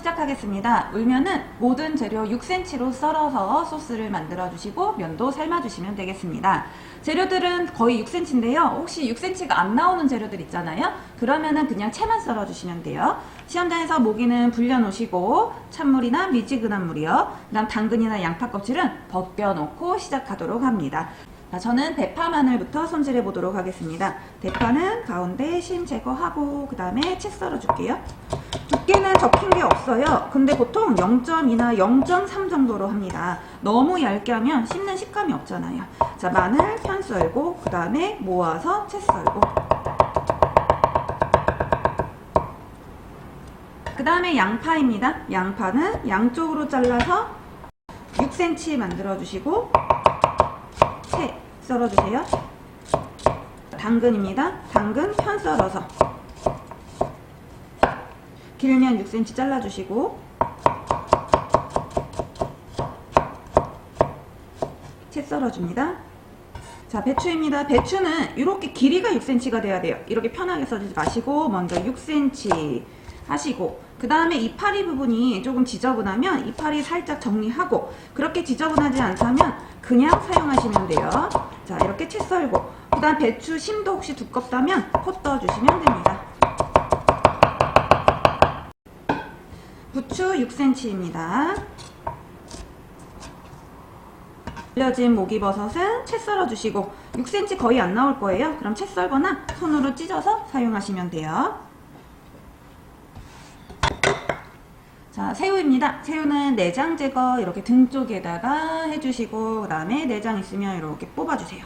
시작하겠습니다. 울면은 모든 재료 6cm로 썰어서 소스를 만들어 주시고 면도 삶아 주시면 되겠습니다. 재료들은 거의 6cm인데요. 혹시 6cm가 안 나오는 재료들 있잖아요. 그러면은 그냥 채만 썰어 주시면 돼요. 시험장에서 모기는 불려 놓으시고 찬물이나 미지근한 물이요. 그다음 당근이나 양파 껍질은 벗겨 놓고 시작하도록 합니다. 저는 대파 마늘부터 손질해 보도록 하겠습니다. 대파는 가운데 심 제거하고 그 다음에 채 썰어 줄게요. 두께는 적힌 게 없어요. 근데 보통 0.2나 0.3 정도로 합니다. 너무 얇게 하면 씹는 식감이 없잖아요. 자, 마늘 편 썰고 그 다음에 모아서 채 썰고 그 다음에 양파입니다. 양파는 양쪽으로 잘라서 6cm 만들어 주시고 채 썰어주세요. 당근입니다. 당근 편 썰어서 길면 6cm 잘라주시고 채 썰어줍니다. 자, 배추입니다. 배추는 이렇게 길이가 6cm가 돼야 돼요. 이렇게 편하게 썰지 마시고 먼저 6cm 하시고 그 다음에 이파리 부분이 조금 지저분하면 이파리 살짝 정리하고 그렇게 지저분하지 않다면 그냥 사용하시면 돼요. 자, 이렇게 채 썰고 그 다음 배추 심도 혹시 두껍다면 pot 떠주시면 됩니다. 부추 6cm입니다. 불려진 목이버섯은 채 썰어주시고 6cm 거의 안 나올 거예요. 그럼 채 썰거나 손으로 찢어서 사용하시면 돼요. 자, 새우입니다. 새우는 내장 제거 이렇게 등 쪽에다가 해주시고 그 다음에 내장 있으면 이렇게 뽑아주세요.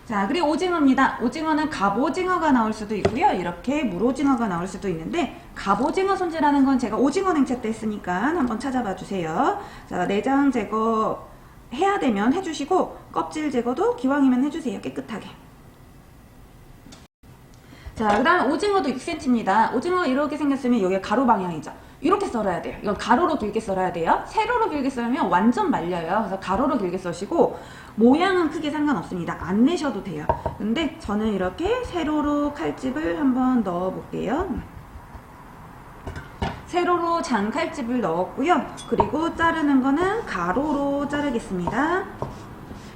자, 그리고 오징어입니다. 오징어는 갑오징어가 나올 수도 있고요. 이렇게 물오징어가 나올 수도 있는데 갑오징어 손질하는 건 제가 오징어 냉채 때 했으니까 한번 찾아봐 주세요. 자, 내장 제거 해야 되면 해주시고 껍질 제거도 기왕이면 해주세요. 깨끗하게. 자, 그 다음 오징어도 6cm입니다. 오징어 이렇게 생겼으면 여기 가로 방향이죠. 이렇게 썰어야 돼요. 이건 가로로 길게 썰어야 돼요. 세로로 길게 썰면 완전 말려요. 그래서 가로로 길게 써시고 모양은 크게 상관없습니다. 안 내셔도 돼요. 근데 저는 이렇게 세로로 칼집을 한번 넣어 볼게요. 세로로 장칼집을 넣었고요. 그리고 자르는 거는 가로로 자르겠습니다.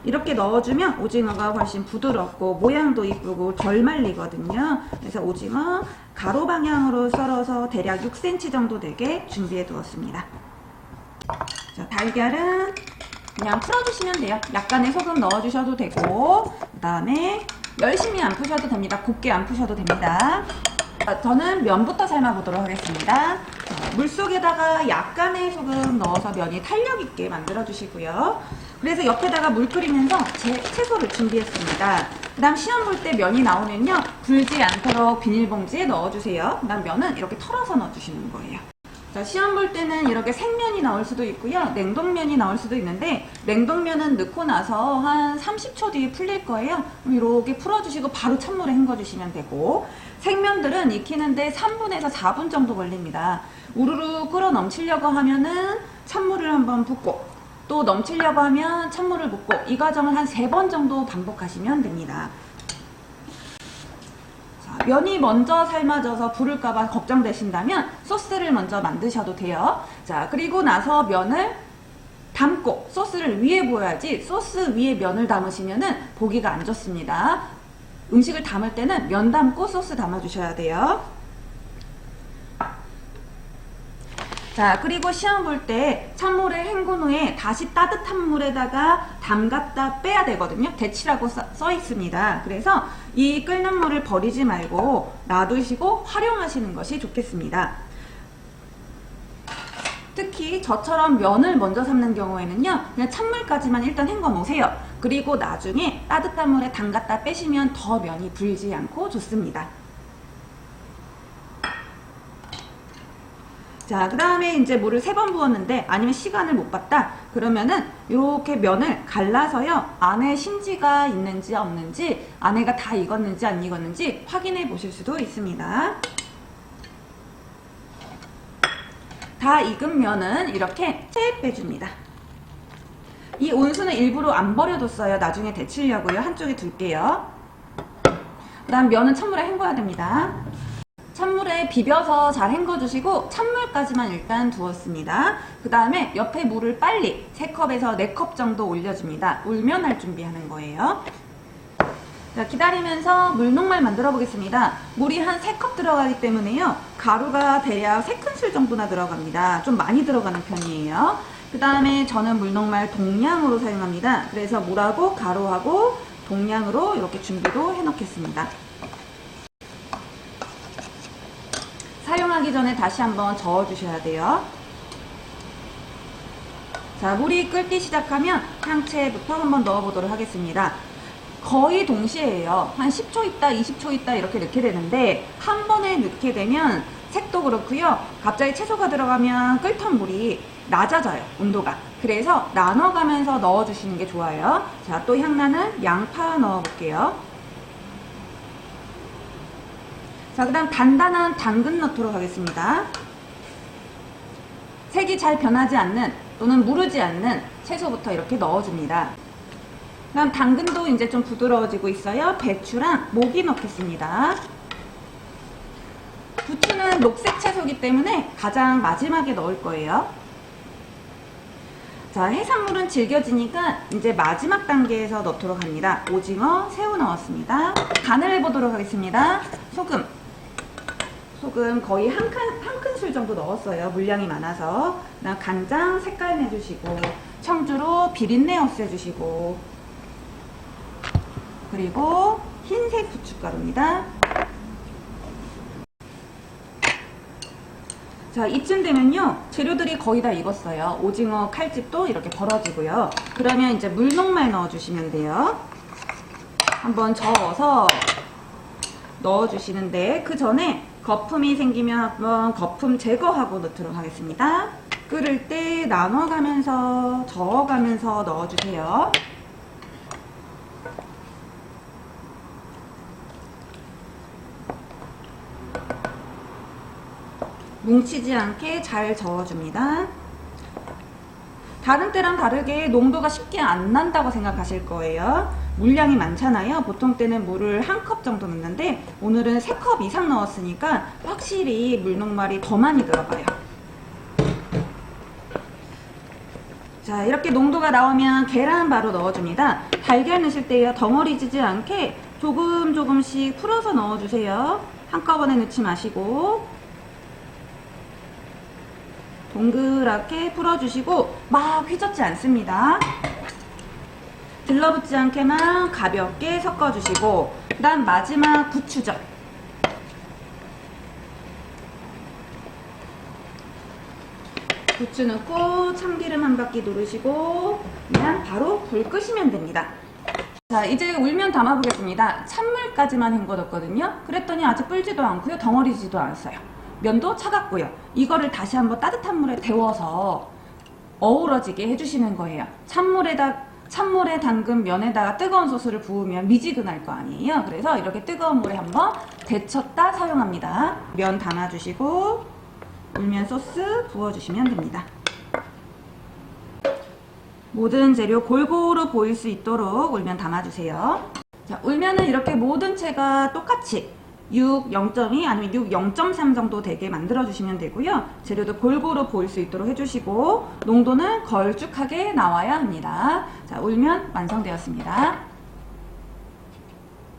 이렇게 넣어주면 오징어가 훨씬 부드럽고 모양도 이쁘고 덜 말리거든요. 그래서 오징어 가로 방향으로 썰어서 대략 6cm 정도 되게 준비해 두었습니다. 자, 달걀은 그냥 풀어주시면 돼요. 약간의 소금 넣어주셔도 되고 그 다음에 열심히 안 푸셔도 됩니다. 곱게 안 푸셔도 됩니다. 저는 면부터 삶아 보도록 하겠습니다. 물속에다가 약간의 소금 넣어서 면이 탄력 있게 만들어 주시고요. 그래서 옆에다가 물 끓이면서 채소를 준비했습니다. 그 다음 시험 볼 때 면이 나오면요, 불지 않도록 비닐봉지에 넣어주세요. 그 다음 면은 이렇게 털어서 넣어주시는 거예요. 자, 시험 볼 때는 이렇게 생면이 나올 수도 있고요, 냉동면이 나올 수도 있는데 냉동면은 넣고 나서 한 30초 뒤에 풀릴 거예요. 이렇게 풀어주시고 바로 찬물에 헹궈주시면 되고, 생면들은 익히는데 3분에서 4분 정도 걸립니다. 우르르 끓어 넘치려고 하면은 찬물을 한번 붓고 또 넘치려고 하면 찬물을 붓고 이 과정을 한 3번 정도 반복하시면 됩니다. 자, 면이 먼저 삶아져서 부를까봐 걱정되신다면 소스를 먼저 만드셔도 돼요. 자, 그리고 나서 면을 담고 소스를 위에 부어야지 소스 위에 면을 담으시면은 보기가 안 좋습니다. 음식을 담을 때는 면 담고 소스 담아 주셔야 돼요. 자, 그리고 시험 볼 때 찬물에 헹군 후에 다시 따뜻한 물에다가 담갔다 빼야 되거든요. 데치라고 써 있습니다. 그래서 이 끓는 물을 버리지 말고 놔두시고 활용하시는 것이 좋겠습니다. 특히 저처럼 면을 먼저 삶는 경우에는요, 그냥 찬물까지만 일단 헹궈 놓으세요. 그리고 나중에 따뜻한 물에 담갔다 빼시면 더 면이 불지 않고 좋습니다. 자, 그 다음에 이제 물을 3번 부었는데 아니면 시간을 못 봤다 그러면은 이렇게 면을 갈라서요, 안에 심지가 있는지 없는지, 안에가 다 익었는지 안 익었는지 확인해 보실 수도 있습니다. 다 익은 면은 이렇게 채 빼줍니다. 이 온수는 일부러 안 버려뒀어요. 나중에 데치려고요. 한쪽에 둘게요. 그 다음 면은 찬물에 헹궈야 됩니다. 찬물에 비벼서 잘 헹궈주시고 찬물까지만 일단 두었습니다. 그 다음에 옆에 물을 빨리 3컵에서 4컵 정도 올려줍니다. 울면할 준비하는 거예요. 자, 기다리면서 물녹말 만들어 보겠습니다. 물이 한 3컵 들어가기 때문에요. 가루가 대략 3큰술 정도나 들어갑니다. 좀 많이 들어가는 편이에요. 그 다음에 저는 물녹말 동량으로 사용합니다. 그래서 물하고 가루하고 동량으로 이렇게 준비도 해 놓겠습니다. 사용하기 전에 다시 한번 저어 주셔야 돼요. 자, 물이 끓기 시작하면 향채부터 한번 넣어 보도록 하겠습니다. 거의 동시에예요. 한 10초 있다 20초 있다 이렇게 넣게 되는데 한 번에 넣게 되면 색도 그렇고요. 갑자기 채소가 들어가면 끓던 물이 낮아져요, 온도가. 그래서 나눠가면서 넣어주시는 게 좋아요. 자, 또 향나는 양파 넣어볼게요. 자, 그 다음 단단한 당근 넣도록 하겠습니다. 색이 잘 변하지 않는 또는 무르지 않는 채소부터 이렇게 넣어줍니다. 그 다음 당근도 이제 좀 부드러워지고 있어요. 배추랑 모기 넣겠습니다. 부추는 녹색 채소이기 때문에 가장 마지막에 넣을 거예요. 자, 해산물은 질겨지니까 이제 마지막 단계에서 넣도록 합니다. 오징어, 새우 넣었습니다. 간을 해보도록 하겠습니다. 소금 거의 한 큰술 정도 넣었어요. 물량이 많아서. 그다음 간장 색깔 내주시고 청주로 비린내 없애주시고 그리고 흰색 후춧가루입니다. 자, 이쯤 되면요 재료들이 거의 다 익었어요. 오징어 칼집도 이렇게 벌어지고요. 그러면 이제 물녹말 넣어주시면 돼요. 한번 저어서 넣어주시는데 그 전에 거품이 생기면 한번 거품 제거하고 넣도록 하겠습니다. 끓을 때 나눠가면서 저어가면서 넣어주세요. 뭉치지 않게 잘 저어줍니다. 다른 때랑 다르게 농도가 쉽게 안 난다고 생각하실 거예요. 물량이 많잖아요. 보통 때는 물을 1컵 정도 넣는데 오늘은 3컵 이상 넣었으니까 확실히 물녹말이 더 많이 들어가요. 자, 이렇게 농도가 나오면 계란 바로 넣어줍니다. 달걀 넣으실 때요 덩어리지지 않게 조금씩 풀어서 넣어주세요. 한꺼번에 넣지 마시고 동그랗게 풀어주시고 막 휘젓지 않습니다. 들러붙지 않게만 가볍게 섞어주시고 그 다음 마지막 부추죠. 부추 넣고 참기름 한 바퀴 누르시고 그냥 바로 불 끄시면 됩니다. 자, 이제 울면 담아 보겠습니다. 찬물까지만 헹궈뒀거든요. 그랬더니 아직 불지도 않고요 덩어리지도 않았어요. 면도 차갑고요. 이거를 다시 한번 따뜻한 물에 데워서 어우러지게 해주시는 거예요. 찬물에 담근 면에다가 뜨거운 소스를 부으면 미지근할 거 아니에요. 그래서 이렇게 뜨거운 물에 한번 데쳤다 사용합니다. 면 담아주시고 울면 소스 부어주시면 됩니다. 모든 재료 골고루 보일 수 있도록 울면 담아주세요. 자, 울면은 이렇게 모든 채가 똑같이 6 0.2 아니면 6 0.3 정도 되게 만들어 주시면 되고요. 재료도 골고루 보일 수 있도록 해주시고 농도는 걸쭉하게 나와야 합니다. 자, 울면 완성되었습니다.